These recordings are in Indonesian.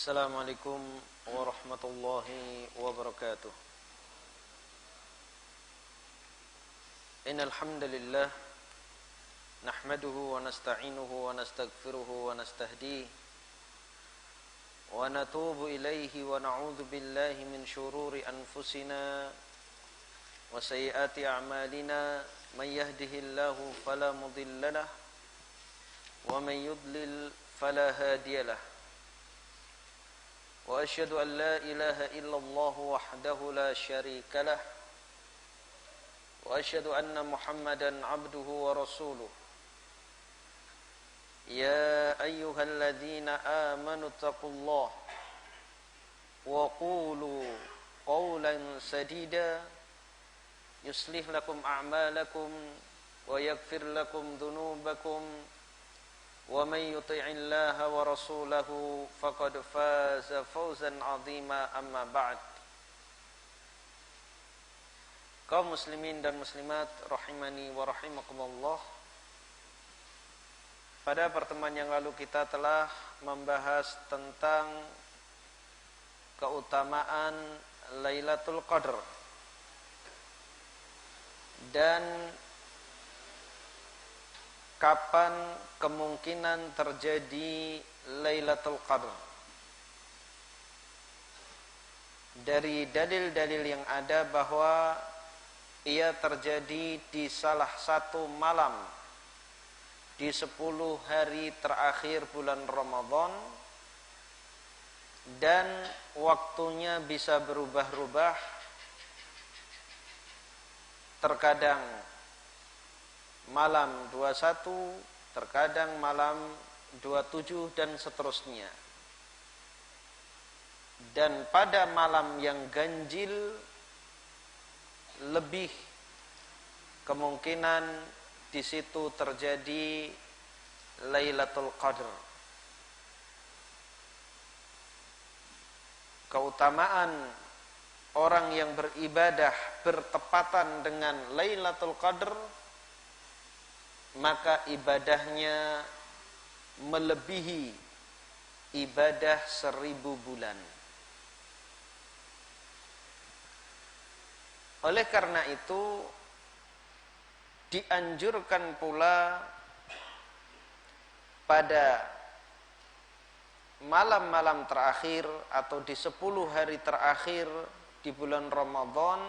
Assalamualaikum warahmatullahi wabarakatuh. Innal hamdalillah nahmaduhu wa nasta'inuhu wa nastaghfiruhu wa nastahdihi wa natubu ilaihi wa na'udzu billahi min syururi anfusina wa sayyiati a'malina may yahdihillahu fala mudhillalah wa may yudlil fala hadiyalah. Wa asyhadu an la ilaha illallah wahdahu la syarika lah wa asyhadu anna Muhammadan abduhu wa rasuluh. Ya ayyuhalladzina amanu taqullaha wa qulu qawlan sadida yuslih lakum a'malakum wa yaghfir lakum dhunubakum wa may yuti'illaha wa rasulahu faqad faza fawzan 'azima, amma ba'd. Kaum muslimin dan muslimat rahimani wa rahimakumullah. Pada pertemuan yang lalu kita telah membahas tentang keutamaan Lailatul Qadar dan kapan kemungkinan terjadi Lailatul Qadar. Dari dalil-dalil yang ada bahwa ia terjadi di salah satu malam di 10 hari terakhir bulan Ramadan, dan waktunya bisa berubah-ubah, terkadang malam 21, terkadang malam 27 dan seterusnya. Dan pada malam yang ganjil lebih kemungkinan di situ terjadi Lailatul Qadar. Keutamaan orang yang beribadah bertepatan dengan Lailatul Qadar, maka ibadahnya melebihi ibadah 1000 bulan. Oleh karena itu dianjurkan pula pada malam-malam terakhir atau di 10 hari terakhir di bulan Ramadan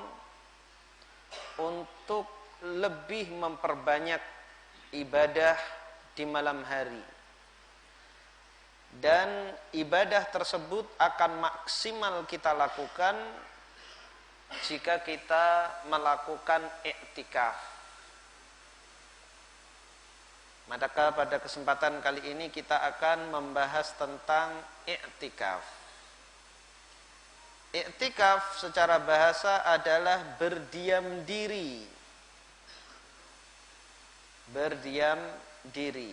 untuk lebih memperbanyak ibadah di malam hari. Dan ibadah tersebut akan maksimal kita lakukan jika kita melakukan i'tikaf. Maka pada kesempatan kali ini kita akan membahas tentang i'tikaf. I'tikaf secara bahasa adalah berdiam diri. Berdiam diri.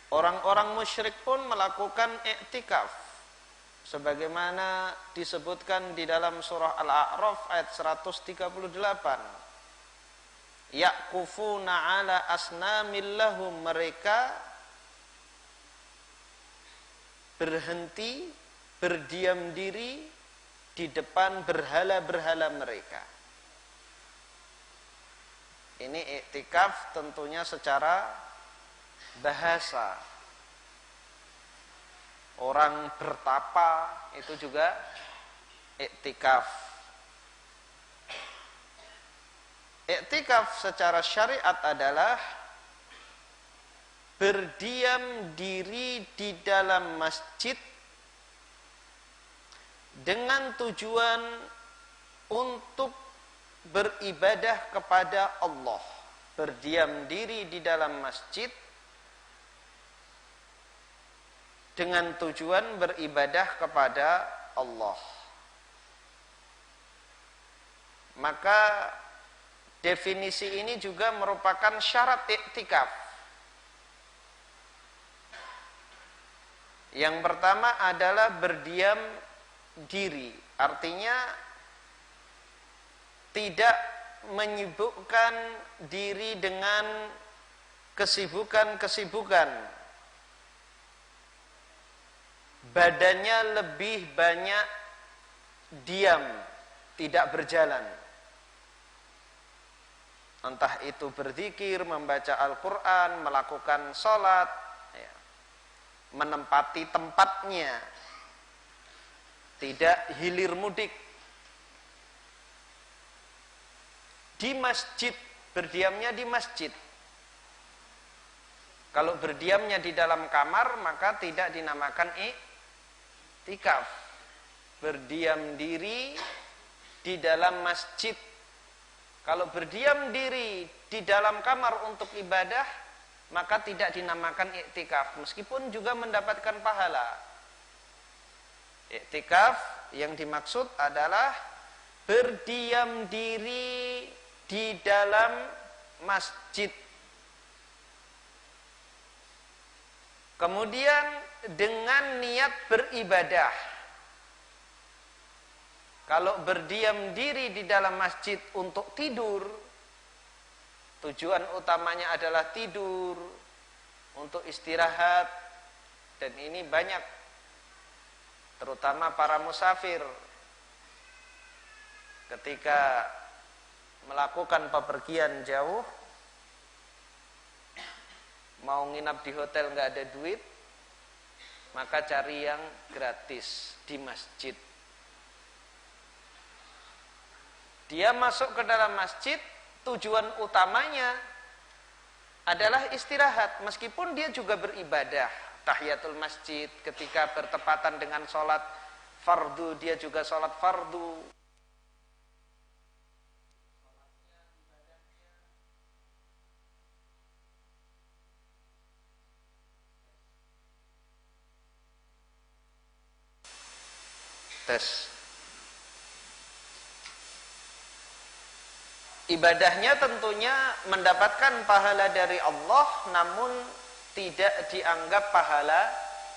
Orang-orang musyrik pun melakukan i'tikaf, sebagaimana disebutkan di dalam surah Al-A'raf ayat 138. Yaqufuna ala asnamil lahum, mereka berhenti, berdiam diri di depan berhala-berhala mereka. Ini i'tikaf tentunya secara bahasa. Orang bertapa itu juga i'tikaf. I'tikaf secara syariat adalah berdiam diri di dalam masjid dengan tujuan untuk beribadah kepada Allah. Berdiam diri di dalam masjid dengan tujuan beribadah kepada Allah. Maka definisi ini juga merupakan syarat i'tikaf. Yang pertama adalah berdiam diri, artinya tidak menyibukkan diri dengan kesibukan-kesibukan, badannya lebih banyak diam, tidak berjalan. Entah itu berzikir, membaca Al-Quran, melakukan sholat, ya, menempati tempatnya, tidak hilir mudik. Di masjid, berdiamnya di masjid. Kalau berdiamnya di dalam kamar, maka tidak dinamakan i'tikaf. Berdiam diri di dalam masjid. Kalau berdiam diri di dalam kamar untuk ibadah, maka tidak dinamakan i'tikaf, meskipun juga mendapatkan pahala. I'tikaf yang dimaksud adalah berdiam diri di dalam masjid. Kemudian dengan niat beribadah. Kalau berdiam diri di dalam masjid untuk tidur, tujuan utamanya adalah tidur, untuk istirahat, dan ini banyak, terutama para musafir, ketika melakukan bepergian jauh, mau nginap di hotel nggak ada duit, maka cari yang gratis di masjid. Dia masuk ke dalam masjid, tujuan utamanya adalah istirahat, meskipun dia juga beribadah. Tahiyatul masjid, ketika bertepatan dengan sholat fardu, dia juga sholat fardu. Tes. Ibadahnya tentunya mendapatkan pahala dari Allah, namun tidak dianggap pahala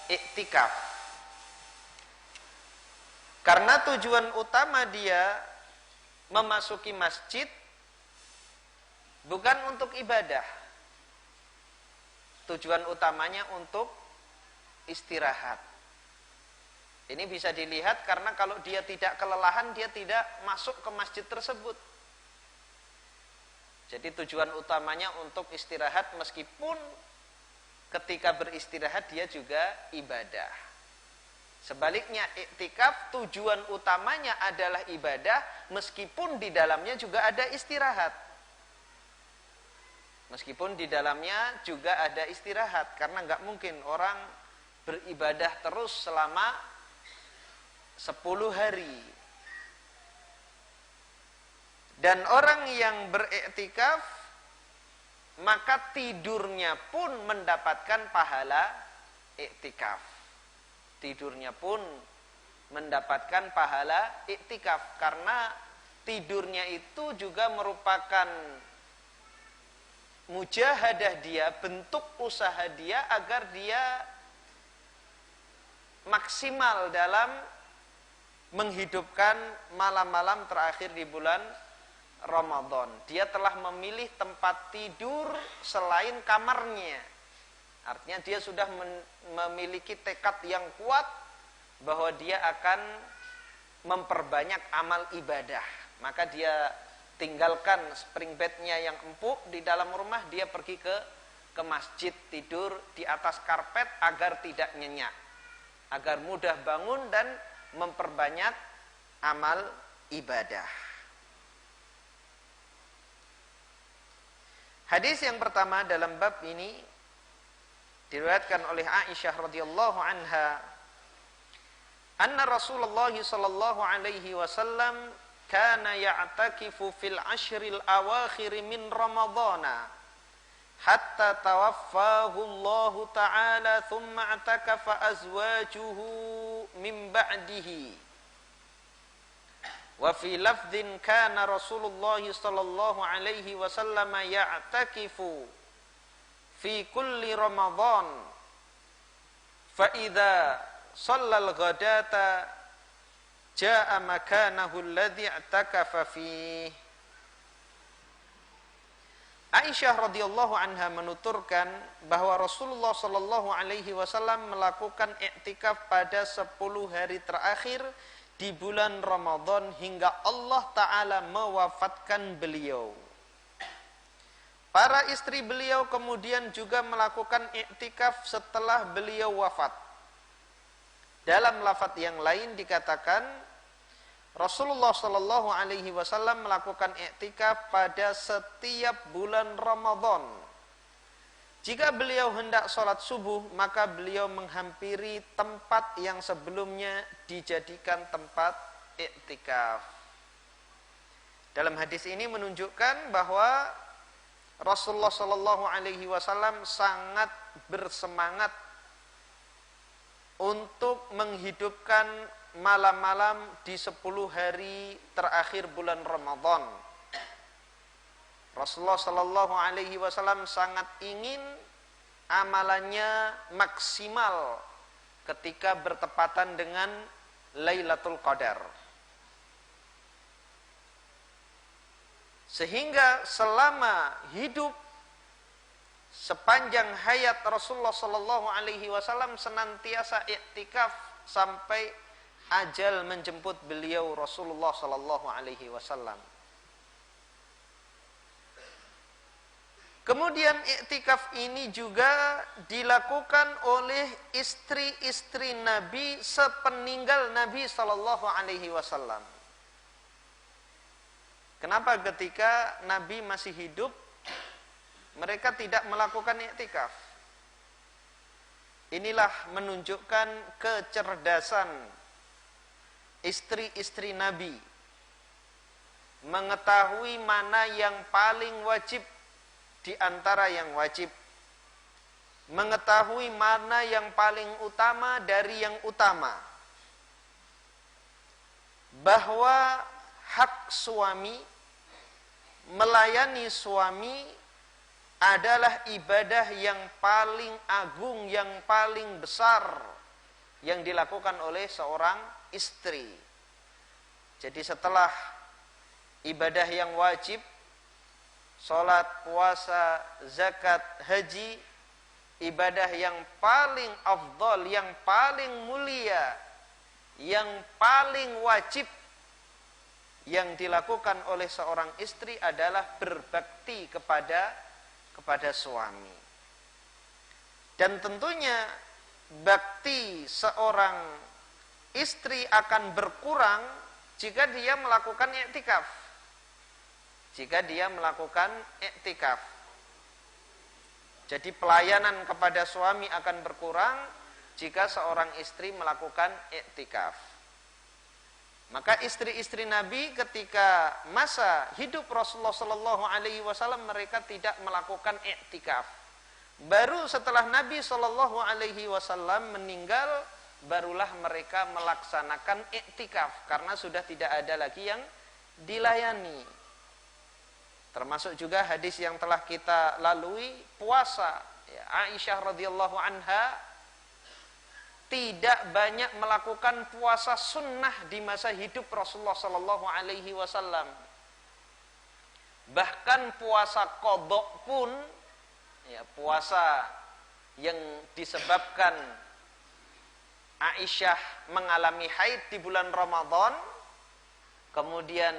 iktikaf. Karena tujuan utama dia memasuki masjid bukan untuk ibadah. Tujuan utamanya untuk istirahat. Ini bisa dilihat karena kalau dia tidak kelelahan, dia tidak masuk ke masjid tersebut. Jadi tujuan utamanya untuk istirahat, meskipun ketika beristirahat dia juga ibadah. Sebaliknya iktikaf tujuan utamanya adalah ibadah, meskipun di dalamnya juga ada istirahat. Meskipun di dalamnya juga ada istirahat, karena nggak mungkin orang beribadah terus selama 10 hari. Dan orang yang beriktikaf, maka tidurnya pun mendapatkan pahala iktikaf. Tidurnya pun mendapatkan pahala iktikaf, karena tidurnya itu juga merupakan mujahadah dia, bentuk usaha dia agar dia maksimal dalam menghidupkan malam-malam terakhir di bulan Ramadan. Dia telah memilih tempat tidur selain kamarnya. Artinya dia sudah memiliki tekad yang kuat bahwa dia akan memperbanyak amal ibadah. Maka dia tinggalkan spring bednya yang empuk di dalam rumah, dia pergi ke masjid, tidur di atas karpet agar tidak nyenyak, agar mudah bangun dan memperbanyak amal ibadah. Hadis yang pertama dalam bab ini diriwayatkan oleh Aisyah radhiyallahu anha, anna Rasulullah sallallahu alaihi wasallam kana ya'takifu fil ashril awakhir min Ramadhana hatta tawaffahu Allah ta'ala thumma atakafa azwajuhu min ba'dihi. Wa fi lafdhin kana Rasulullah sallallahu alaihi wasallam ya'takifu fi kulli Ramadan fa idza shallal ghadata jaa makanahu alladhi i'takafa fihi Aisyah radhiyallahu anha menuturkan bahwa Rasulullah sallallahu alaihi wasallam melakukan i'tikaf pada 10 hari terakhir di bulan Ramadan hingga Allah taala mewafatkan beliau. Para istri beliau kemudian juga melakukan i'tikaf setelah beliau wafat. Dalam lafaz yang lain dikatakan Rasulullah Shallallahu Alaihi Wasallam melakukan i'tikaf pada setiap bulan Ramadan. Jika beliau hendak sholat subuh, maka beliau menghampiri tempat yang sebelumnya dijadikan tempat i'tikaf. Dalam hadis ini menunjukkan bahwa Rasulullah Shallallahu Alaihi Wasallam sangat bersemangat untuk menghidupkan malam-malam di 10 hari terakhir bulan Ramadan. Rasulullah Shallallahu Alaihi Wasallam sangat ingin amalannya maksimal ketika bertepatan dengan Lailatul Qadar. Sehingga selama hidup sepanjang hayat Rasulullah Shallallahu Alaihi Wasallam senantiasa i'tikaf sampai ajal menjemput beliau Rasulullah sallallahu alaihi wasallam. Kemudian i'tikaf ini juga dilakukan oleh istri-istri Nabi sepeninggal Nabi sallallahu alaihi wasallam. Kenapa ketika Nabi masih hidup mereka tidak melakukan i'tikaf? Inilah menunjukkan kecerdasan istri-istri Nabi mengetahui mana yang paling wajib di antara yang wajib, mengetahui mana yang paling utama dari yang utama, bahwa hak suami melayani suami adalah ibadah yang paling agung, yang paling besar yang dilakukan oleh seorang istri. Jadi setelah ibadah yang wajib, sholat, puasa, zakat, haji, ibadah yang paling afdal, yang paling mulia, yang paling wajib yang dilakukan oleh seorang istri adalah berbakti kepada suami. Dan tentunya bakti seorang istri akan berkurang jika dia melakukan i'tikaf. Jika dia melakukan i'tikaf. Jadi pelayanan kepada suami akan berkurang jika seorang istri melakukan i'tikaf. Maka istri-istri Nabi ketika masa hidup Rasulullah sallallahu alaihi wasallam mereka tidak melakukan i'tikaf. Baru setelah Nabi sallallahu alaihi wasallam meninggal barulah mereka melaksanakan i'tikaf karena sudah tidak ada lagi yang dilayani. Termasuk juga hadis yang telah kita lalui, puasa. Aisyah radhiyallahu anha tidak banyak melakukan puasa sunnah di masa hidup Rasulullah sallallahu alaihi wasallam. Bahkan puasa qadha pun, puasa yang disebabkan Aisyah mengalami haid di bulan Ramadan, kemudian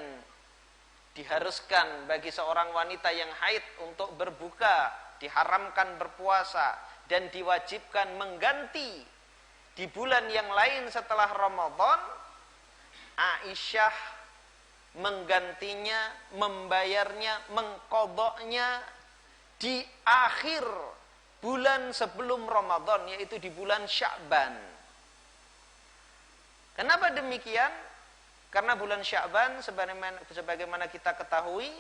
diharuskan bagi seorang wanita yang haid untuk berbuka, diharamkan berpuasa, dan diwajibkan mengganti di bulan yang lain setelah Ramadan. Aisyah menggantinya, membayarnya, mengqadhanya di akhir bulan sebelum Ramadan, yaitu di bulan Sya'ban. Kenapa demikian? Karena bulan Sya'ban sebagaimana kita ketahui,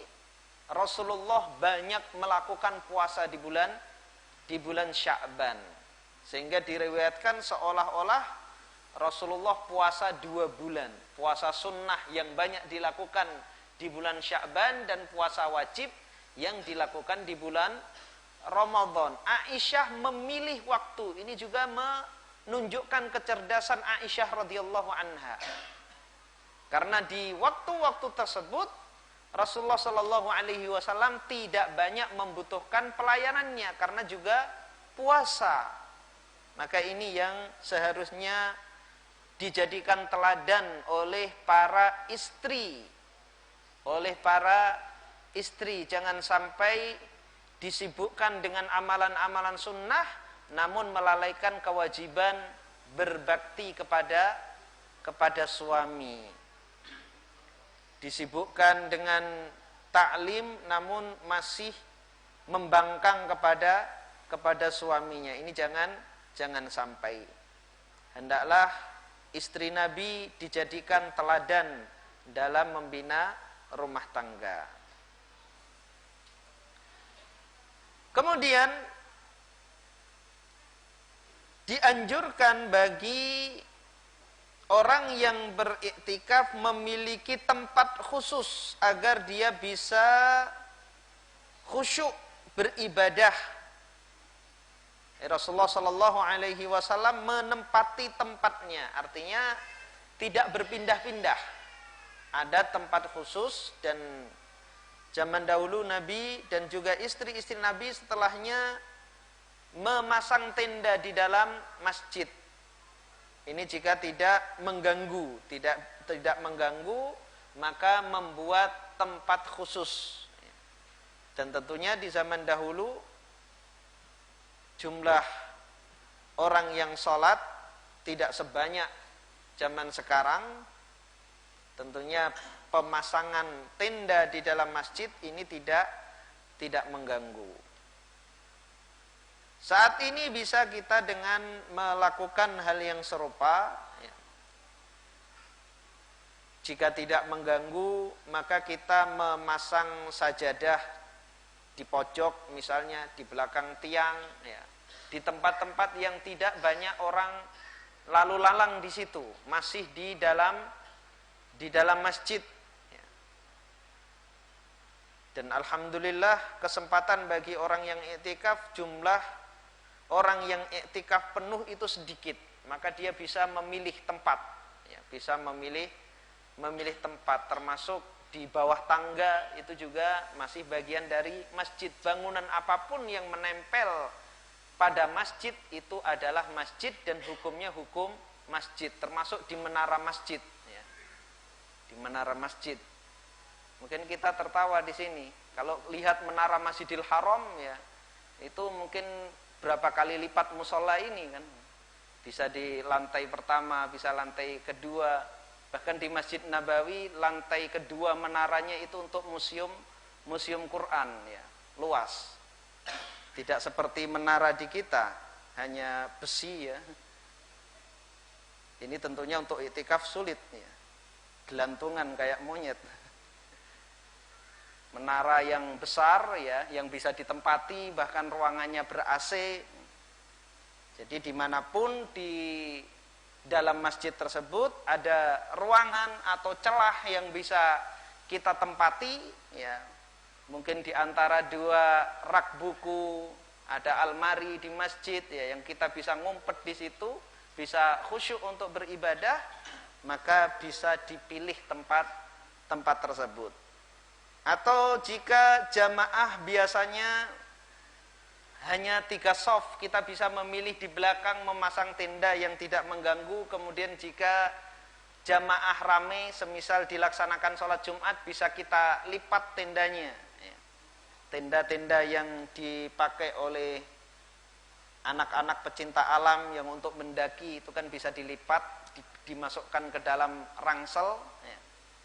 Rasulullah banyak melakukan puasa di bulan Sya'ban. Sehingga diriwayatkan seolah-olah Rasulullah puasa 2 bulan. Puasa sunnah yang banyak dilakukan di bulan Sya'ban dan puasa wajib yang dilakukan di bulan Ramadan. Aisyah memilih waktu. Ini juga menunjukkan kecerdasan Aisyah radhiyallahu anha. Karena di waktu-waktu tersebut Rasulullah Shallallahu Alaihi Wasallam tidak banyak membutuhkan pelayanannya karena juga puasa. Maka ini yang seharusnya dijadikan teladan oleh para istri. Jangan sampai disibukkan dengan amalan-amalan sunnah namun melalaikan kewajiban berbakti kepada suami. Disibukkan dengan taklim namun masih membangkang kepada suaminya. Ini jangan sampai. Hendaklah istri Nabi dijadikan teladan dalam membina rumah tangga. Kemudian dianjurkan bagi orang yang beriktikaf memiliki tempat khusus agar dia bisa khusyuk beribadah. Rasulullah Shallallahu Alaihi Wasallam menempati tempatnya, artinya tidak berpindah-pindah. Ada tempat khusus, dan zaman dahulu Nabi dan juga istri-istri Nabi setelahnya memasang tenda di dalam masjid. Ini jika tidak mengganggu, tidak mengganggu, maka membuat tempat khusus. Dan tentunya di zaman dahulu jumlah orang yang sholat tidak sebanyak zaman sekarang. Tentunya pemasangan tenda di dalam masjid ini tidak mengganggu. Saat ini bisa kita dengan melakukan hal yang serupa. Jika tidak mengganggu, maka kita memasang sajadah di pojok, misalnya di belakang tiang, di tempat-tempat yang tidak banyak orang lalu lalang di situ, masih di dalam masjid. Dan alhamdulillah kesempatan bagi orang yang iktikaf, jumlah orang yang iktikaf penuh itu sedikit, maka dia bisa memilih tempat, bisa memilih tempat, termasuk di bawah tangga itu juga masih bagian dari masjid. Bangunan apapun yang menempel pada masjid itu adalah masjid dan hukumnya hukum masjid, termasuk di menara masjid. Di menara masjid. Mungkin kita tertawa di sini. Kalau lihat menara Masjidil Haram, itu mungkin berapa kali lipat musola ini kan. Bisa di lantai pertama, bisa lantai kedua. Bahkan di Masjid Nabawi lantai kedua menaranya itu untuk museum Quran, luas. Tidak seperti menara di kita, hanya besi Ini tentunya untuk iktikaf sulit gelantungan kayak monyet. Menara yang besar yang bisa ditempati, bahkan ruangannya ber-AC. Jadi dimanapun di dalam masjid tersebut ada ruangan atau celah yang bisa kita tempati, mungkin di antara dua rak buku ada almari di masjid, yang kita bisa ngumpet di situ, bisa khusyuk untuk beribadah, maka bisa dipilih tempat tersebut. Atau jika jamaah biasanya hanya 3 shaf, kita bisa memilih di belakang memasang tenda yang tidak mengganggu. Kemudian jika jamaah rame, semisal dilaksanakan sholat Jumat, bisa kita lipat tendanya. Tenda-tenda yang dipakai oleh anak-anak pecinta alam yang untuk mendaki itu kan bisa dilipat, dimasukkan ke dalam rangsel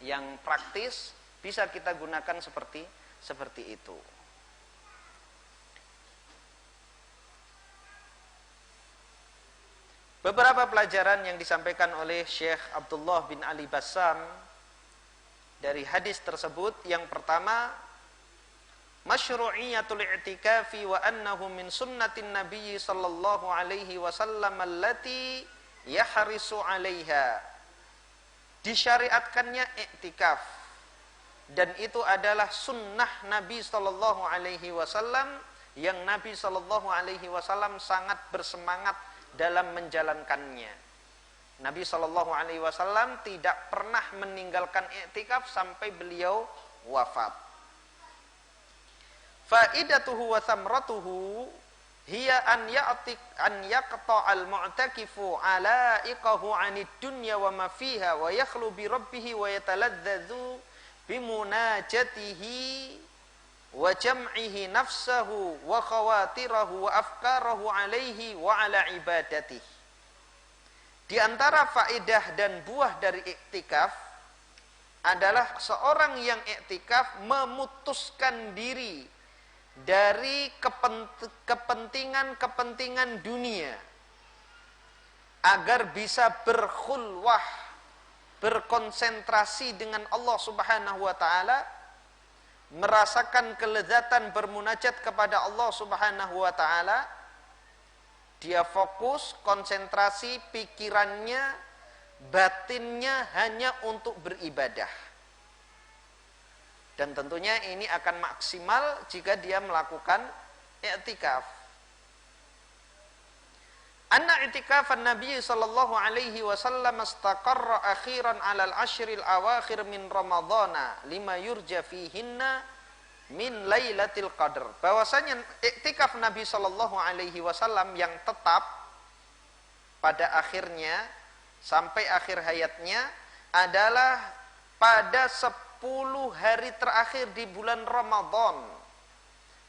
yang praktis, bisa kita gunakan seperti itu. Beberapa pelajaran yang disampaikan oleh Syekh Abdullah bin Ali Bassam dari hadis tersebut, yang pertama, masyru'iyatul i'tikafi wa annahu min sunnatin nabiyyi sallallahu alaihi wasallam allati yahrisu 'alaiha. Disyariatkannya i'tikaf, dan itu adalah sunnah Nabi sallallahu alaihi wasallam yang Nabi sallallahu alaihi wasallam sangat bersemangat dalam menjalankannya. Nabi sallallahu alaihi wasallam tidak pernah meninggalkan i'tikaf sampai beliau wafat. Faidatuhu wa thamratuhu hiya an yaqta'al mu'takifu ala'iqahu 'anid dunya wa ma fiha wa yakhlu bi rabbih wa yataladzadzu bi munajatihi wa jam'ihi nafsahu wa khawatirahu wa afkarahu 'alaihi wa 'ala ibadatihi. Di antara faedah dan buah dari iktikaf adalah seorang yang iktikaf memutuskan diri dari kepentingan-kepentingan dunia agar bisa berkhulwah, berkonsentrasi dengan Allah Subhanahu wa taala, merasakan kelezatan bermunajat kepada Allah Subhanahu wa taala. Dia fokus, konsentrasi pikirannya, batinnya hanya untuk beribadah. Dan tentunya ini akan maksimal jika dia melakukan i'tikaf. Anna i'tikafan Nabi sallallahu alaihi wasallam istaqarra akhiran 'alal ashril awakhir min Ramadhana lima yurja fihinna min Lailatul Qadr. Bahwasanya i'tikaf Nabi sallallahu alaihi wasallam yang tetap pada akhirnya sampai akhir hayatnya adalah pada 10 hari terakhir di bulan Ramadan,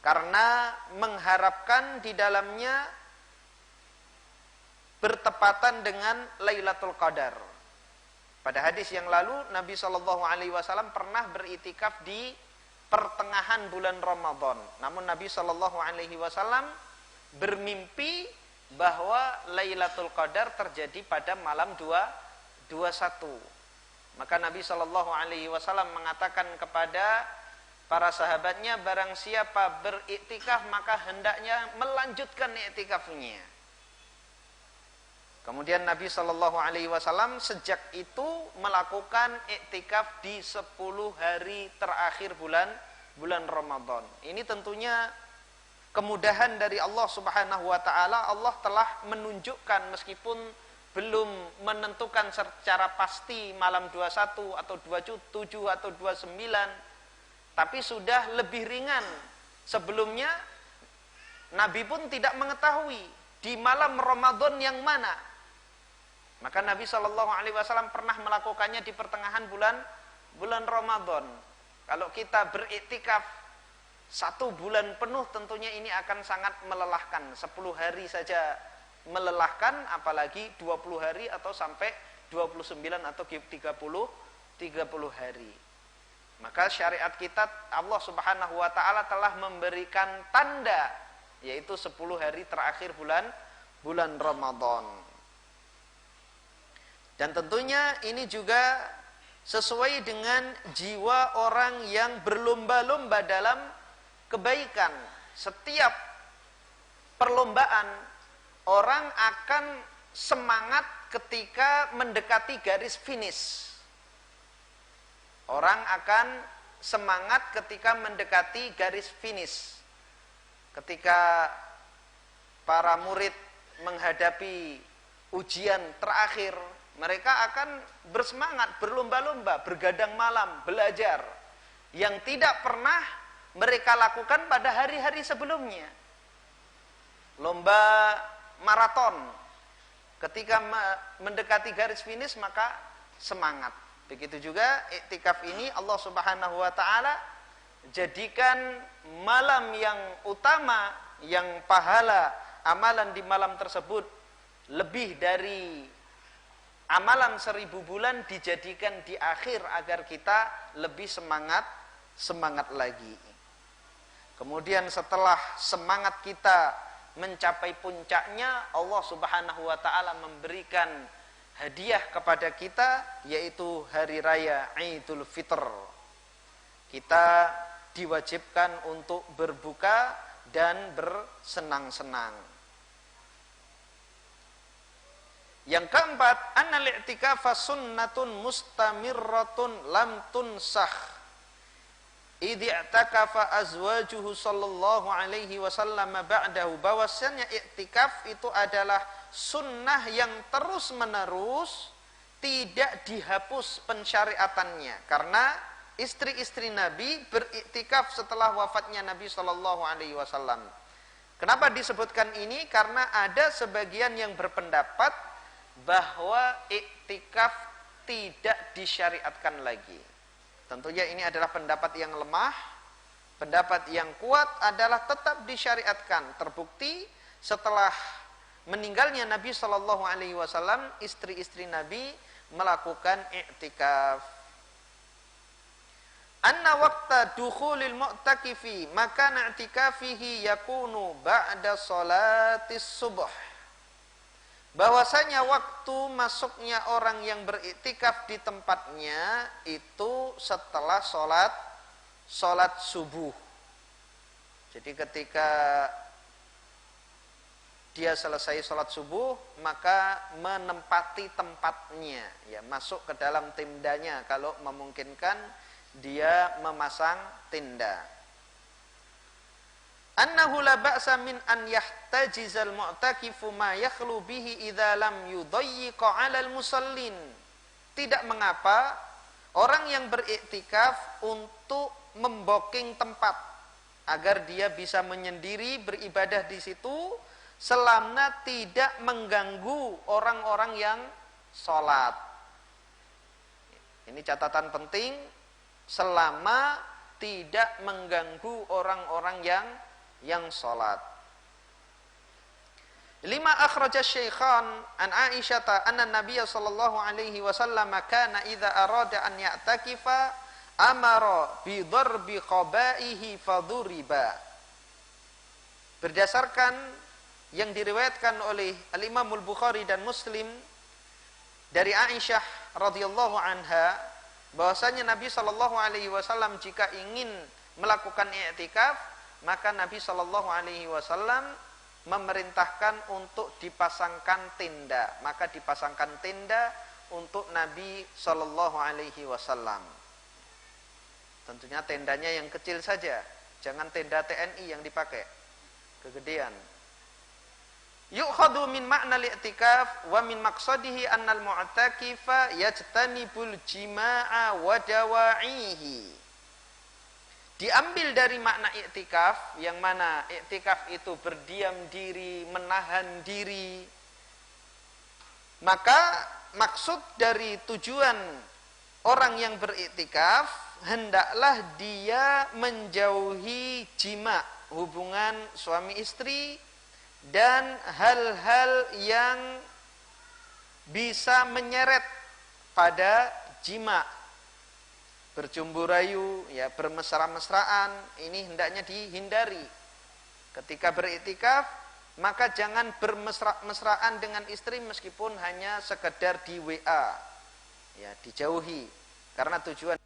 karena mengharapkan di dalamnya bertepatan dengan Lailatul Qadar. Pada hadis yang lalu Nabi sallallahu alaihi wasallam pernah beriktikaf di pertengahan bulan Ramadan. Namun Nabi sallallahu alaihi wasallam bermimpi bahwa Lailatul Qadar terjadi pada malam 21. Maka Nabi sallallahu alaihi wasallam mengatakan kepada para sahabatnya, barang siapa beriktikaf maka hendaknya melanjutkan iktikafnya. Kemudian Nabi sallallahu alaihi wasallam sejak itu melakukan iktikaf di 10 hari terakhir bulan Ramadan. Ini tentunya kemudahan dari Allah Subhanahu wa taala. Allah telah menunjukkan, meskipun belum menentukan secara pasti malam 21 atau 27 atau 29, tapi sudah lebih ringan. Sebelumnya Nabi pun tidak mengetahui di malam Ramadan yang mana. Maka Nabi sallallahu alaihi wasallam pernah melakukannya di pertengahan bulan Ramadan. Kalau kita beriktikaf 1 bulan penuh, tentunya ini akan sangat melelahkan. 10 hari saja melelahkan, apalagi 20 hari atau sampai 29 atau 30 hari. Maka syariat kita, Allah Subhanahu wa taala telah memberikan tanda, yaitu 10 hari terakhir bulan Ramadan. Dan tentunya ini juga sesuai dengan jiwa orang yang berlomba-lomba dalam kebaikan. Setiap perlombaan, orang akan semangat ketika mendekati garis finish. Orang akan semangat ketika mendekati garis finish. Ketika para murid menghadapi ujian terakhir, mereka akan bersemangat, berlomba-lomba, bergadang malam, belajar, yang tidak pernah mereka lakukan pada hari-hari sebelumnya. Lomba maraton, ketika mendekati garis finish maka semangat. Begitu juga iktikaf ini Allah Subhanahu wa taala jadikan malam yang utama, yang pahala amalan di malam tersebut lebih dari amalan 1000 bulan, dijadikan di akhir agar kita lebih semangat lagi. Kemudian setelah semangat kita mencapai puncaknya, Allah Subhanahu wa taala memberikan hadiah kepada kita, yaitu hari raya Idul Fitr. Kita diwajibkan untuk berbuka dan bersenang-senang. Yang keempat, annal i'tikafa sunnatun mustamirratun lam tunsakh. Idh i'takafa azwajuhu sallallahu alaihi wasallam ba'dahu. Bahwasanya i'tikaf itu adalah sunnah yang terus-menerus, tidak dihapus pensyariatannya. Karena istri-istri Nabi beriktikaf setelah wafatnya Nabi Shallallahu Alaihi Wasallam. Kenapa disebutkan ini? Karena ada sebagian yang berpendapat bahwa iktikaf tidak disyariatkan lagi. Tentunya ini adalah pendapat yang lemah. Pendapat yang kuat adalah tetap disyariatkan. Terbukti setelah meninggalnya Nabi Shallallahu Alaihi Wasallam, istri-istri Nabi melakukan i'tikaf. Anna waqta dukhulil mu'takifi maka i'tikafihi yakunu ba'da sholatis subuh. Bahwasanya waktu masuknya orang yang beriktikaf di tempatnya itu setelah sholat subuh. Jadi ketika dia selesai sholat subuh, maka menempati tempatnya, ya, masuk ke dalam tendanya kalau memungkinkan dia memasang tenda. Annahu la ba'sa min an yahtajizal mu'takifu ma yakhlu bihi idza lam yudayyiqa 'alal musallin. Tidak mengapa orang yang beriktikaf untuk memboking tempat agar dia bisa menyendiri beribadah di situ selama tidak mengganggu orang-orang yang sholat. Ini catatan penting, selama tidak mengganggu orang-orang yang sholat. Lima akhraja Syaikhan an Aisyata anna Nabiya sallallahu alaihi wasallam kana idza arada an ya'takifa amara bi dharbi qabaihi faduriba. Berdasarkan yang diriwayatkan oleh Al-Imam Al-Bukhari dan Muslim dari Aisyah radhiyallahu anha bahwasanya Nabi sallallahu alaihi wasallam jika ingin melakukan i'tikaf, maka Nabi sallallahu alaihi wasallam memerintahkan untuk dipasangkan tenda. Maka dipasangkan tenda untuk Nabi sallallahu alaihi wasallam. Tentunya tendanya yang kecil saja, jangan tenda TNI yang dipakai, kegedean. Yu'khadhu min ma'na al-i'tikaf wa min maqsadihi annal mu'takifa yajtanibul jima'a wa dawa'ihi. Diambil dari makna i'tikaf, yang mana i'tikaf itu berdiam diri, menahan diri. Maka maksud dari tujuan orang yang beriktikaf, hendaklah dia menjauhi jima, hubungan suami istri, dan hal-hal yang bisa menyeret pada jima, bercumbu rayu, ya, bermesra-mesraan, ini hendaknya dihindari. Ketika beriktikaf, maka jangan bermesra-mesraan dengan istri meskipun hanya sekedar di WA, ya, dijauhi, karena tujuan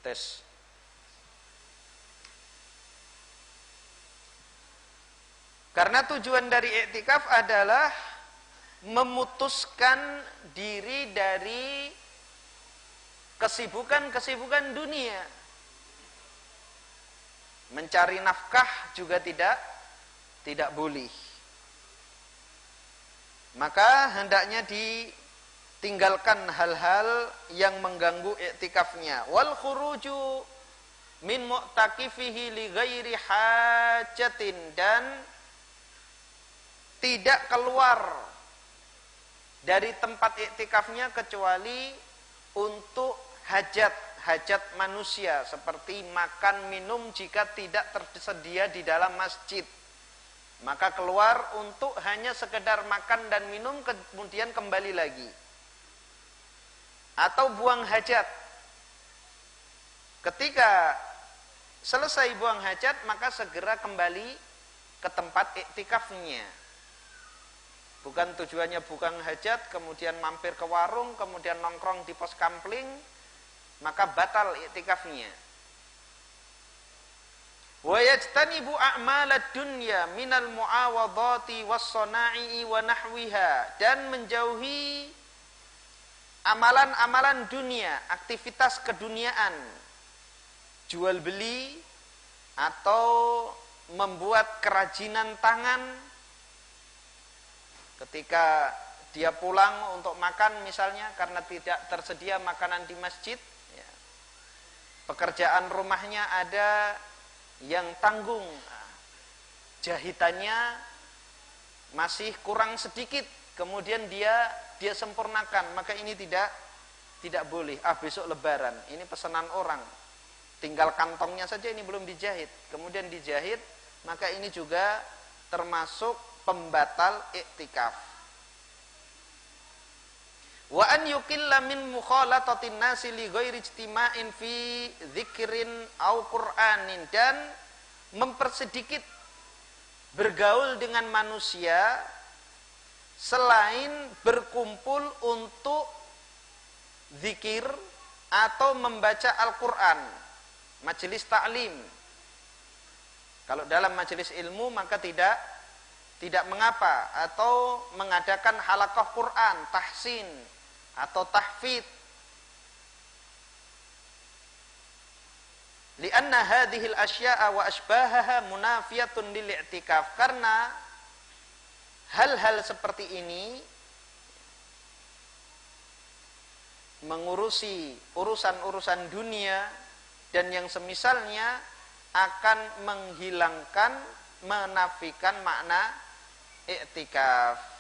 tes. Karena tujuan dari i'tikaf adalah memutuskan diri dari kesibukan-kesibukan dunia. Mencari nafkah juga tidak boleh. Maka hendaknya tinggalkan hal-hal yang mengganggu i'tikafnya. Wal khuruju min mu'takifihi li ghairi hajatin, dan tidak keluar dari tempat i'tikafnya kecuali untuk hajat manusia, seperti makan minum jika tidak tersedia di dalam masjid. Maka keluar untuk hanya sekedar makan dan minum, kemudian kembali lagi. Atau buang hajat. Ketika selesai buang hajat, maka segera kembali ke tempat iktikafnya. Bukan tujuannya buang hajat, kemudian mampir ke warung, kemudian nongkrong di pos kampling, maka batal iktikafnya. Wa yajtanibu a'malad dunya minal mu'awadati was-sana'i wa nahwiha, dan menjauhi amalan-amalan dunia, aktivitas keduniaan, jual beli atau membuat kerajinan tangan ketika dia pulang untuk makan misalnya karena tidak tersedia makanan di masjid, ya. Pekerjaan rumahnya ada yang tanggung, jahitannya masih kurang sedikit, kemudian dia sempurnakan, maka ini tidak boleh. Besok lebaran, ini pesanan orang, tinggal kantongnya saja ini belum dijahit, kemudian dijahit, maka ini juga termasuk pembatal iktikaf. Wa an yuqilla min mukhalatatin nasi li ghairi ijtima'in fi dzikrin au qur'anin, dan mempersedikit bergaul dengan manusia selain berkumpul untuk zikir atau membaca Al-Qur'an, majelis ta'lim. Kalau dalam majelis ilmu maka tidak mengapa, atau mengadakan halaqah Quran, tahsin atau tahfidz. Lianna hadhil asya'a wa asbahaha munafiyatun lil i'tikaf, karena hal-hal seperti ini mengurusi urusan-urusan dunia dan yang semisalnya akan menghilangkan, menafikan makna i'tikaf.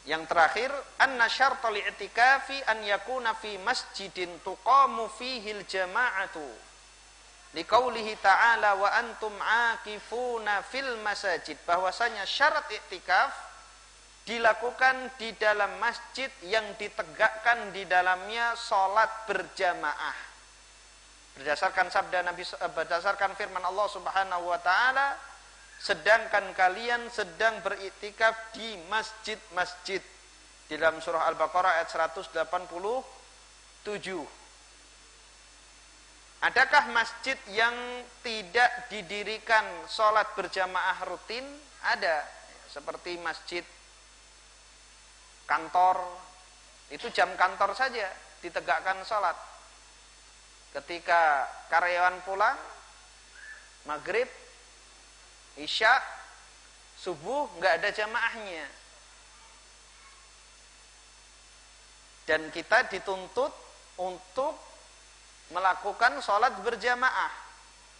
Yang terakhir, anna syartal i'tikafi an yakuna fi masjidin tuqamu fihi al-jama'atu liqaulihi ta'ala wa antum 'akifuna fil masajid, bahwasanya syarat i'tikaf dilakukan di dalam masjid yang ditegakkan di dalamnya salat berjamaah. Berdasarkan sabda Nabi, berdasarkan firman Allah Subhanahu wa taala, sedangkan kalian sedang beriktikaf di masjid-masjid, di dalam surah Al-Baqarah ayat 187. Adakah masjid yang tidak didirikan sholat berjamaah rutin? Ada, seperti masjid kantor, itu jam kantor saja ditegakkan sholat. Ketika karyawan pulang, maghrib, isya, subuh, nggak ada jamaahnya. Dan kita dituntut untuk melakukan sholat berjamaah.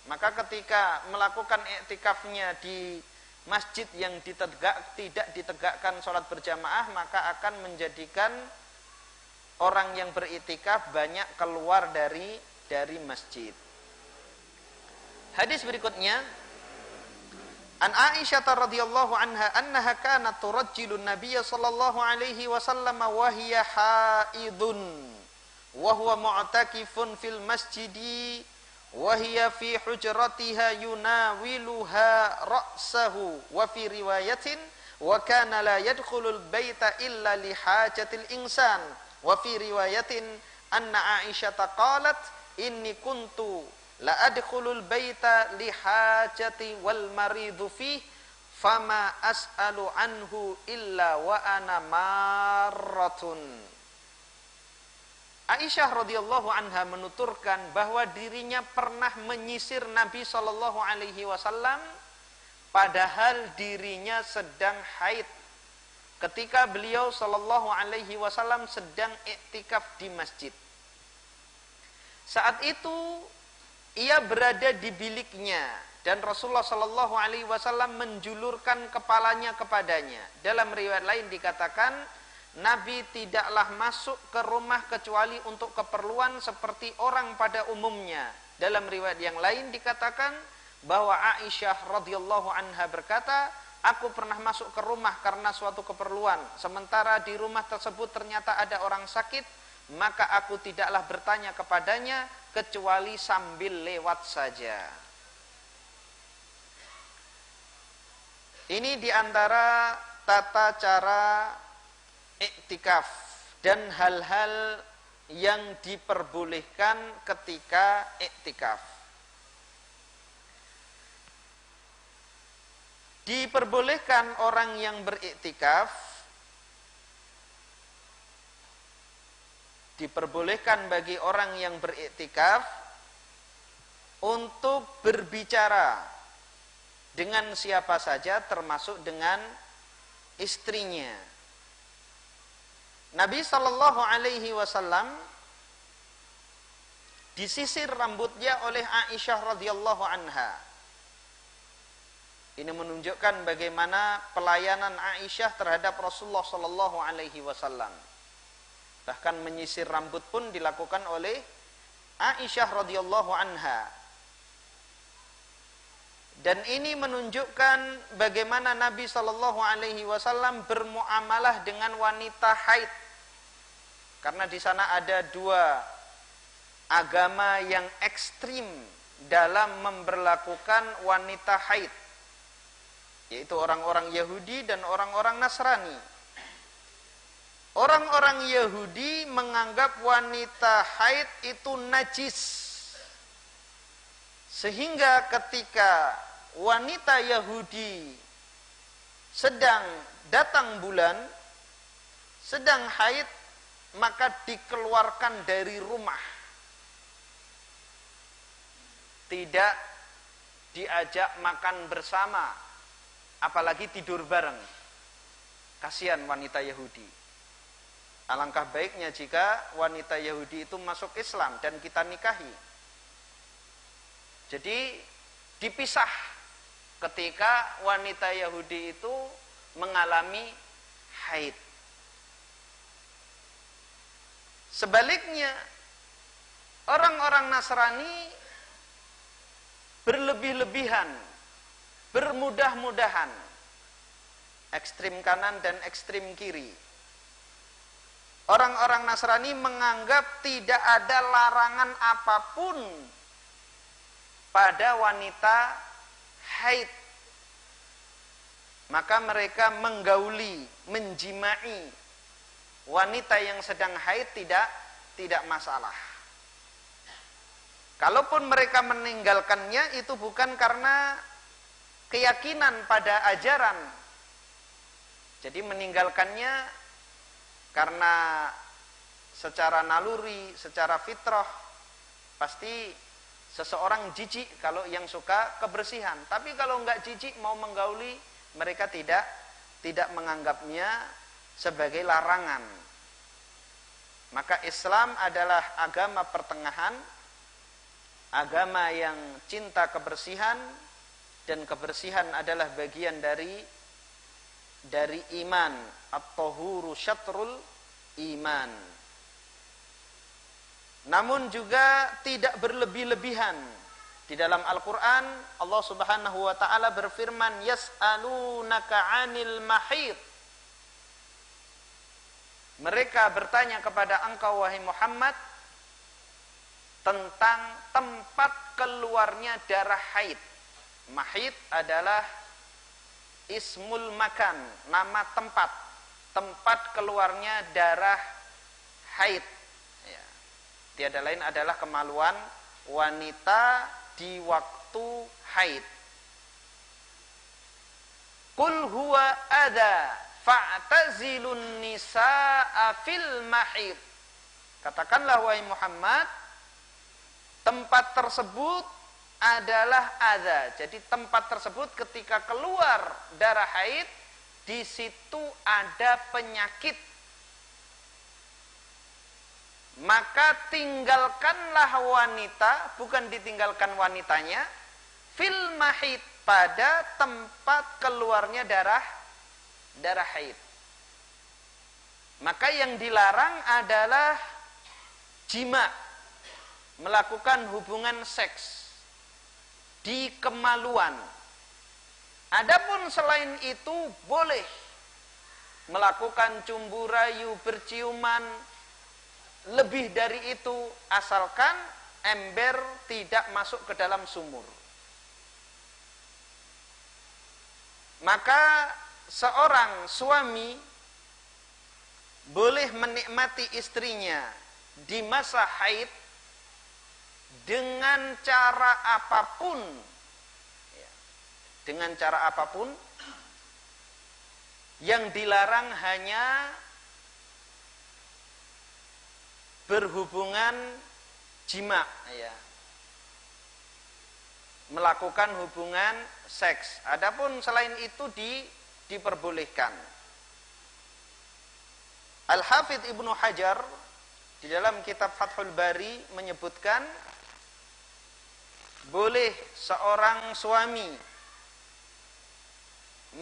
Maka ketika melakukan iktikafnya di masjid yang tidak ditegakkan sholat berjamaah, maka akan menjadikan orang yang beriktikaf banyak keluar dari masjid. Hadis berikutnya, an Aisyah radhiyallahu anha annaha kanat turajjilu an-nabiy sallallahu alaihi wasallam wa hiya haidun wa huwa mu'takifun fil masjidi wa hiya fi hujratiha yunawiluha ra'sahu, wa fi riwayatin wa kana la yadkhulul baita illa li hajatil insan, wa fi riwayatin anna Aisyah qalat inni kuntu la adkhulul baita li hajati wal maridu fi fama as'alu anhu illa wa ana marratun. Aisyah radhiyallahu anha menuturkan bahwa dirinya pernah menyisir Nabi sallallahu alaihi wasallam padahal dirinya sedang haid ketika beliau sallallahu alaihi wasallam sedang iktikaf di masjid. Saat itu ia berada di biliknya dan Rasulullah sallallahu alaihi wasallam menjulurkan kepalanya kepadanya. Dalam riwayat lain dikatakan Nabi tidaklah masuk ke rumah kecuali untuk keperluan seperti orang pada umumnya. Dalam riwayat yang lain dikatakan bahwa Aisyah radhiyallahu anha berkata, aku pernah masuk ke rumah karena suatu keperluan, sementara di rumah tersebut ternyata ada orang sakit, maka aku tidaklah bertanya kepadanya kecuali sambil lewat saja. Ini diantara tata cara iktikaf dan hal-hal yang diperbolehkan ketika iktikaf. Diperbolehkan orang yang beriktikaf, diperbolehkan bagi orang yang beriktikaf untuk berbicara dengan siapa saja termasuk dengan istrinya. Nabi sallallahu alaihi wasallam disisir rambutnya oleh Aisyah radhiyallahu anha. Ini menunjukkan bagaimana pelayanan Aisyah terhadap Rasulullah sallallahu alaihi wasallam. Bahkan menyisir rambut pun dilakukan oleh Aisyah radhiyallahu anha. Dan ini menunjukkan bagaimana Nabi sallallahu alaihi wasallam bermuamalah dengan wanita haid. Karena di sana ada dua agama yang ekstrim dalam memperlakukan wanita haid, yaitu orang-orang Yahudi dan orang-orang Nasrani. Orang-orang Yahudi menganggap wanita haid itu najis, sehingga ketika wanita Yahudi sedang datang bulan, sedang haid, maka dikeluarkan dari rumah, tidak diajak makan bersama, apalagi tidur bareng. Kasihan wanita Yahudi. Alangkah baiknya jika wanita Yahudi itu masuk Islam dan kita nikahi. Jadi dipisah ketika wanita Yahudi itu mengalami haid. Sebaliknya, orang-orang Nasrani berlebih-lebihan, bermudah-mudahan, ekstrim kanan dan ekstrim kiri. Orang-orang Nasrani menganggap tidak ada larangan apapun pada wanita haid. Maka mereka menggauli, menjimai wanita yang sedang haid tidak masalah. Kalaupun mereka meninggalkannya itu bukan karena keyakinan pada ajaran. Jadi meninggalkannya karena secara naluri, secara fitrah, pasti seseorang jijik kalau yang suka kebersihan. Tapi kalau enggak jijik mau menggauli, mereka tidak menganggapnya sebagai larangan. Maka Islam adalah agama pertengahan, agama yang cinta kebersihan, dan kebersihan adalah bagian dari iman. At-tahuru syatrul iman. Namun juga tidak berlebih-lebihan. Di dalam Al-Quran Allah subhanahu wa ta'ala berfirman, yas'alunaka 'anil mahid. Mereka bertanya kepada engkau wahai Muhammad tentang tempat keluarnya darah haid. Mahid adalah ismul makan, nama tempat keluarnya darah haid. Ya. Tiada lain adalah kemaluan wanita di waktu haid. Qul huwa adha fa'tazilun nisaa fil mahid. Katakanlah wahai Muhammad, tempat tersebut adalah adha. Jadi tempat tersebut ketika keluar darah haid, di situ ada penyakit. Maka tinggalkanlah wanita, bukan ditinggalkan wanitanya, fil mahid, pada tempat keluarnya darah haid. Maka yang dilarang adalah jima, melakukan hubungan seks di kemaluan. Adapun selain itu boleh melakukan cumbu rayu, berciuman, lebih dari itu asalkan ember tidak masuk ke dalam sumur. Maka seorang suami boleh menikmati istrinya di masa haid dengan cara apapun. Dengan cara apapun. Yang dilarang hanya berhubungan jima, ya. melakukan hubungan seks. Adapun selain itu diperbolehkan. Al-Hafidz Ibnu Hajar di dalam kitab Fathul Bari menyebutkan boleh seorang suami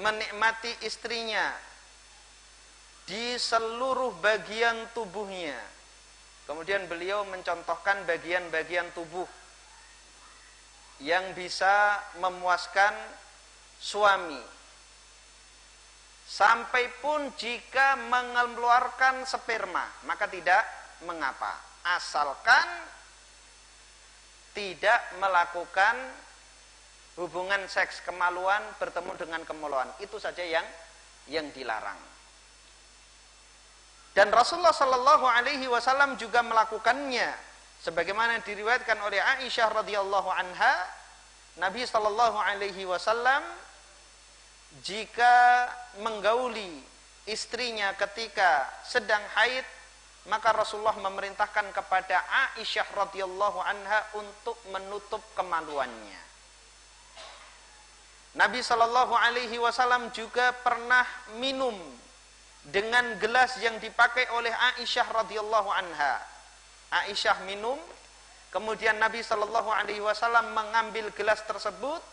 menikmati istrinya di seluruh bagian tubuhnya. Kemudian beliau mencontohkan bagian-bagian tubuh yang bisa memuaskan suami. Sampai pun jika mengeluarkan sperma, maka tidak mengapa. Asalkan tidak melakukan hubungan seks kemaluan bertemu dengan kemaluan. Itu saja yang dilarang. Dan Rasulullah Shallallahu Alaihi Wasallam juga melakukannya, sebagaimana diriwayatkan oleh Aisyah radhiyallahu anha. Nabi Shallallahu Alaihi Wasallam jika menggauli istrinya ketika sedang haid, maka Rasulullah memerintahkan kepada Aisyah radhiyallahu anha untuk menutup kemaluannya. Nabi Shallallahu Alaihi Wasallam juga pernah minum dengan gelas yang dipakai oleh Aisyah radhiyallahu anha. Aisyah minum, kemudian Nabi Shallallahu Alaihi Wasallam mengambil gelas tersebut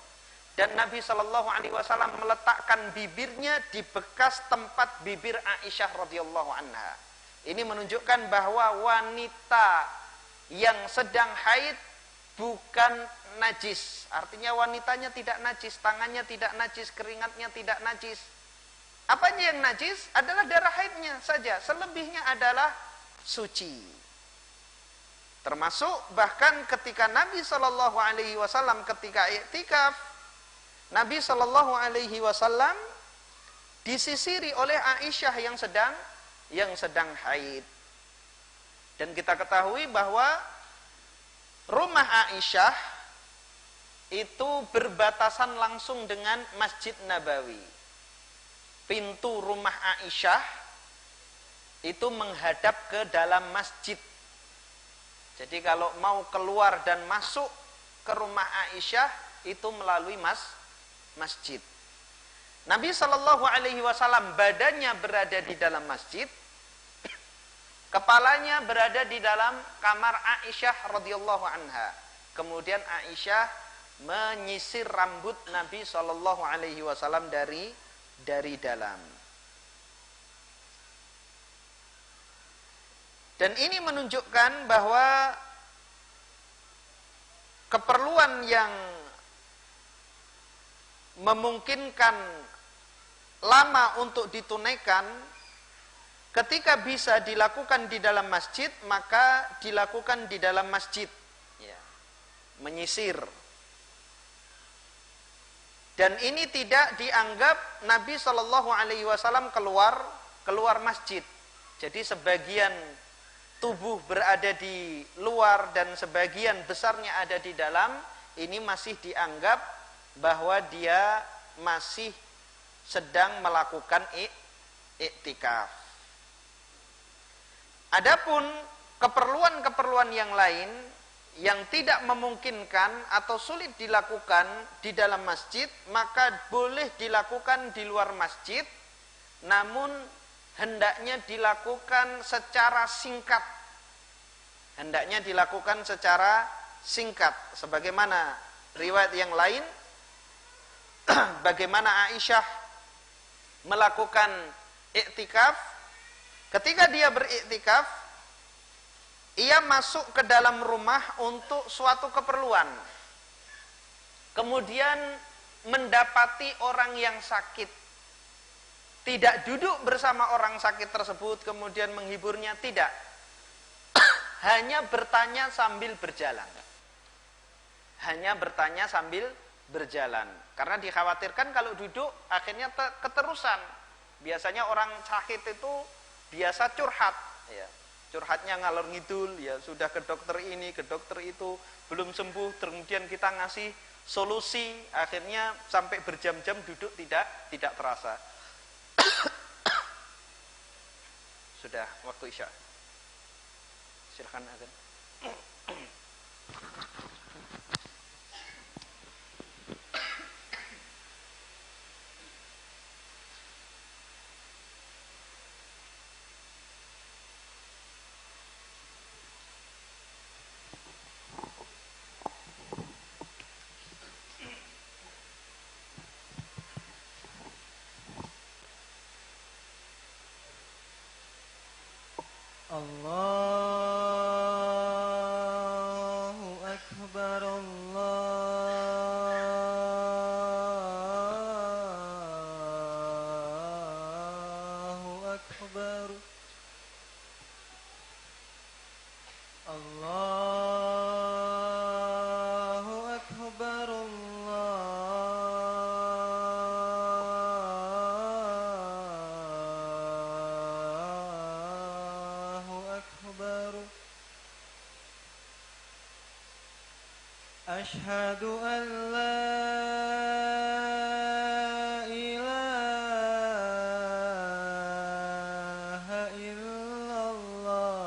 dan Nabi Shallallahu Alaihi Wasallam meletakkan bibirnya di bekas tempat bibir Aisyah radhiyallahu anha. Ini menunjukkan bahwa wanita yang sedang haid bukan najis. Artinya wanitanya tidak najis, tangannya tidak najis, keringatnya tidak najis. Apanya yang najis? Adalah darah haidnya saja. Selebihnya adalah suci. Termasuk bahkan ketika Nabi Shallallahu Alaihi Wasallam ketika iktikaf, Nabi Shallallahu Alaihi Wasallam disisiri oleh Aisyah yang sedang haid. Dan kita ketahui bahwa rumah Aisyah itu berbatasan langsung dengan Masjid Nabawi. Pintu rumah Aisyah itu menghadap ke dalam masjid. Jadi kalau mau keluar dan masuk ke rumah Aisyah itu melalui masjid. Nabi Shallallahu Alaihi Wasallam badannya berada di dalam masjid, kepalanya berada di dalam kamar Aisyah radhiyallahu anha. Kemudian Aisyah menyisir rambut Nabi Shallallahu Alaihi Wasallam dari dalam. Dan ini menunjukkan bahwa keperluan yang memungkinkan lama untuk ditunaikan ketika bisa dilakukan di dalam masjid, maka dilakukan di dalam masjid, ya. Menyisir. Dan ini tidak dianggap Nabi Shallallahu Alaihi Wasallam keluar masjid. Jadi sebagian tubuh berada di luar dan sebagian besarnya ada di dalam. Ini masih dianggap bahwa dia masih sedang melakukan iktikaf. Adapun keperluan-keperluan yang lain yang tidak memungkinkan atau sulit dilakukan di dalam masjid, maka boleh dilakukan di luar masjid, namun hendaknya dilakukan secara singkat. Hendaknya dilakukan secara singkat. Sebagaimana riwayat yang lain, bagaimana Aisyah melakukan iktikaf. Ketika dia beriktikaf, ia masuk ke dalam rumah untuk suatu keperluan. Kemudian mendapati orang yang sakit. Tidak duduk bersama orang sakit tersebut kemudian menghiburnya, tidak. Hanya bertanya sambil berjalan. Hanya bertanya sambil berjalan. Karena dikhawatirkan kalau duduk akhirnya keterusan. Biasanya orang sakit itu biasa curhat, ya. Curhatnya ngalor ngidul, ya sudah ke dokter ini, ke dokter itu, belum sembuh, kemudian kita ngasih solusi, akhirnya sampai berjam-jam duduk tidak terasa. Sudah waktu Isya. Silakan azan. Allahu Akbar, Allahu Akbar, Allahu Akbar, Allahu Akbar. Asyhadu an la ilaha illallah.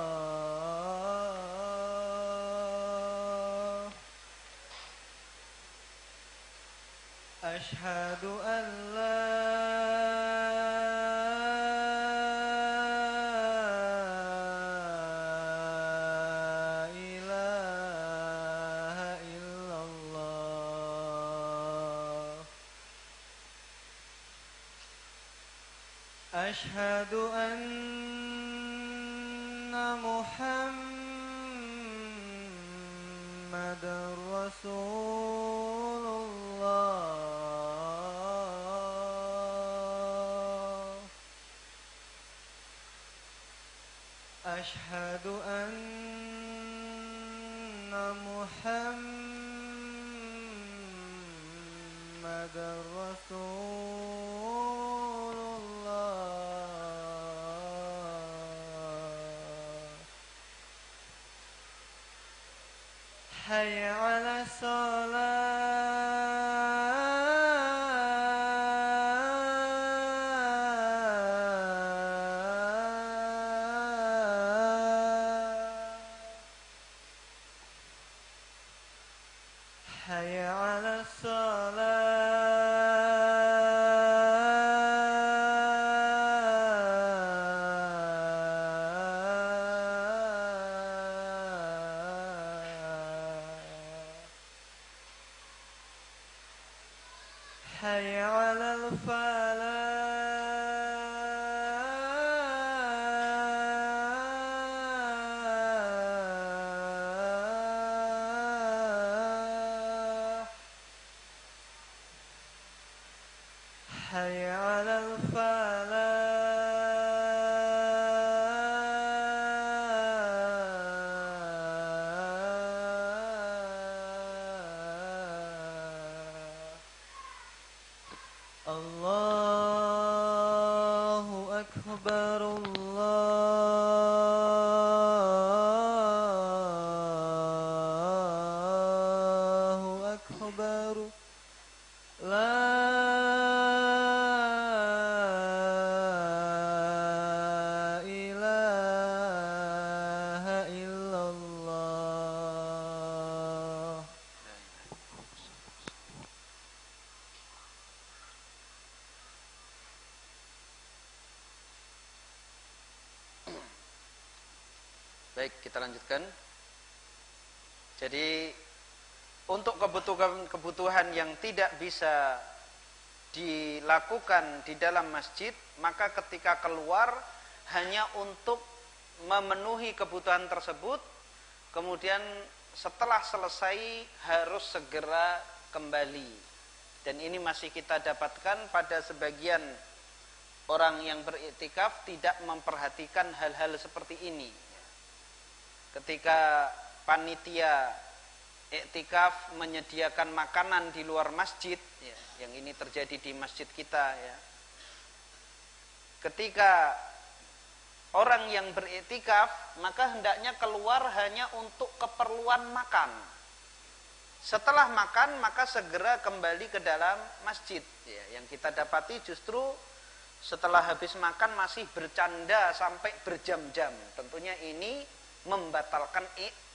Asyhadu an la ilaha illallah. Asyhadu anna Muhammadar Rasulullah. Asyhadu anna Muhammadar Rasulullah. Hayya 'ala shalah. Hayya 'ala shalah. Hayya 'alal falah. Hayya 'alal falah. Allahu Akbar, Allahu Akbar. La ilaha illallah. Baik, kita lanjutkan. Jadi untuk kebutuhan yang tidak bisa dilakukan di dalam masjid, maka ketika keluar hanya untuk memenuhi kebutuhan tersebut, kemudian setelah selesai harus segera kembali. Dan ini masih kita dapatkan pada sebagian orang yang beriktikaf tidak memperhatikan hal-hal seperti ini. Ketika panitia iktikaf menyediakan makanan di luar masjid, ya, yang ini terjadi di masjid kita, ya. Ketika orang yang beriktikaf, maka hendaknya keluar hanya untuk keperluan makan. Setelah makan, maka segera kembali ke dalam masjid, ya. Yang kita dapati justru setelah habis makan masih bercanda sampai berjam-jam. Tentunya ini membatalkan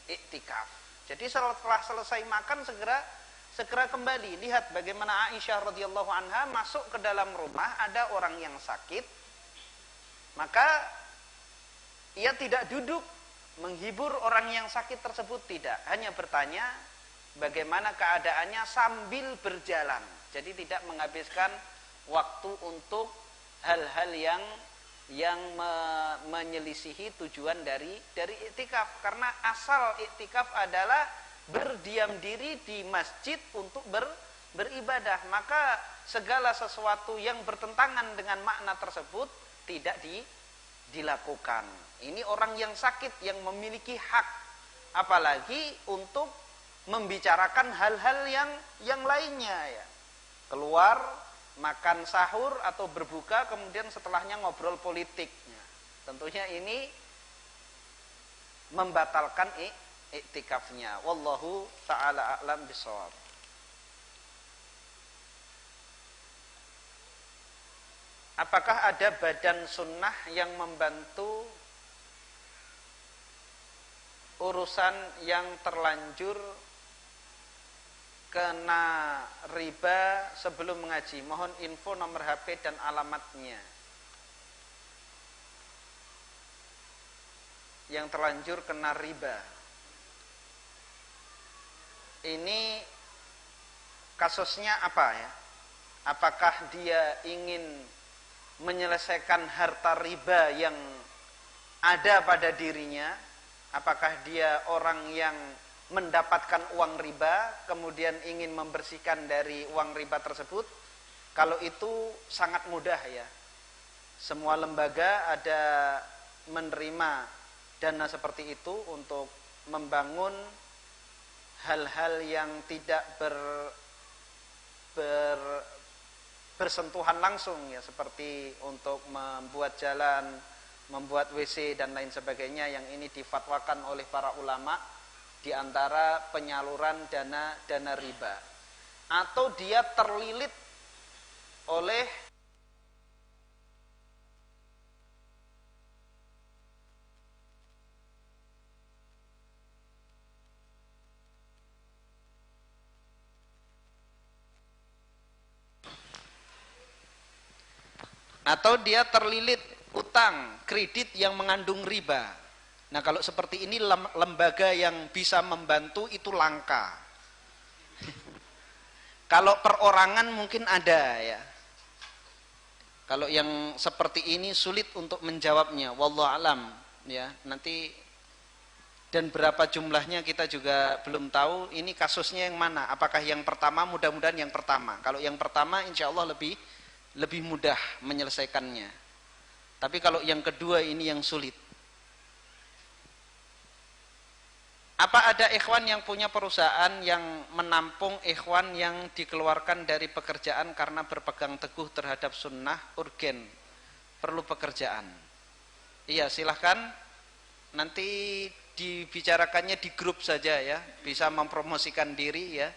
iktikaf. Jadi setelah selesai makan segera kembali. Lihat bagaimana Aisyah radhiyallahu anha masuk ke dalam rumah, ada orang yang sakit, maka ia tidak duduk menghibur orang yang sakit tersebut, tidak, hanya bertanya bagaimana keadaannya sambil berjalan. Jadi tidak menghabiskan waktu untuk hal-hal yang menyelisihi tujuan dari iktikaf. Karena asal iktikaf adalah berdiam diri di masjid untuk beribadah. Maka segala sesuatu yang bertentangan dengan makna tersebut tidak dilakukan. Ini orang yang sakit yang memiliki hak, apalagi untuk membicarakan hal-hal yang lainnya ya. Keluar makan sahur atau berbuka, kemudian setelahnya ngobrol politik. Tentunya ini membatalkan iktikafnya. Wallahu ta'ala a'lam bishawab. Apakah ada badan sunnah yang membantu urusan yang terlanjur kena riba sebelum mengaji? Mohon info nomor HP dan alamatnya. Yang terlanjur kena riba. Ini kasusnya apa ya? Apakah dia ingin menyelesaikan harta riba yang ada pada dirinya? Apakah dia orang yang mendapatkan uang riba kemudian ingin membersihkan dari uang riba tersebut? Kalau itu sangat mudah ya. Semua lembaga ada menerima dana seperti itu untuk membangun hal-hal yang tidak bersentuhan langsung ya, seperti untuk membuat jalan, membuat WC dan lain sebagainya, yang ini difatwakan oleh para ulama di antara penyaluran dana riba. Atau dia terlilit oleh utang kredit yang mengandung riba. Nah, kalau seperti ini lembaga yang bisa membantu itu langka. Kalau perorangan mungkin ada ya. Kalau yang seperti ini sulit untuk menjawabnya, wallahu alam ya. Nanti dan berapa jumlahnya kita juga belum tahu. Ini kasusnya yang mana? Apakah yang pertama? Mudah-mudahan yang pertama. Kalau yang pertama insya Allah lebih mudah menyelesaikannya. Tapi kalau yang kedua ini yang sulit. Apa ada ikhwan yang punya perusahaan yang menampung ikhwan yang dikeluarkan dari pekerjaan karena berpegang teguh terhadap sunnah, urgen, perlu pekerjaan? Iya, silahkan nanti dibicarakannya di grup saja ya, bisa mempromosikan diri ya.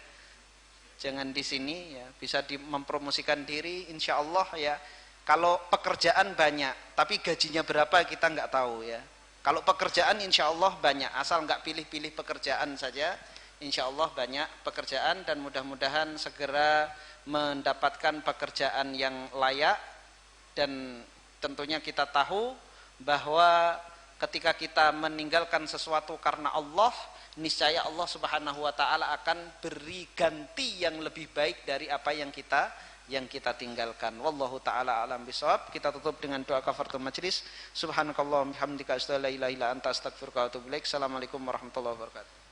Jangan di sini ya, bisa mempromosikan diri insya Allah ya. Kalau pekerjaan banyak, tapi gajinya berapa kita nggak tahu ya. Kalau pekerjaan insya Allah banyak, asal nggak pilih-pilih pekerjaan saja, insya Allah banyak pekerjaan, dan mudah-mudahan segera mendapatkan pekerjaan yang layak. Dan tentunya kita tahu bahwa ketika kita meninggalkan sesuatu karena Allah, niscaya Allah Subhanahu wa taala akan beri ganti yang lebih baik dari apa yang kita tinggalkan. Wallahu taala alam bisawab. Kita tutup dengan doa kafaratul majlis. Subhanakallahumma bihamdika asyhadu an la ilaha illa anta astaghfiruka wa atubu ilaik. Assalamualaikum warahmatullahi wabarakatuh.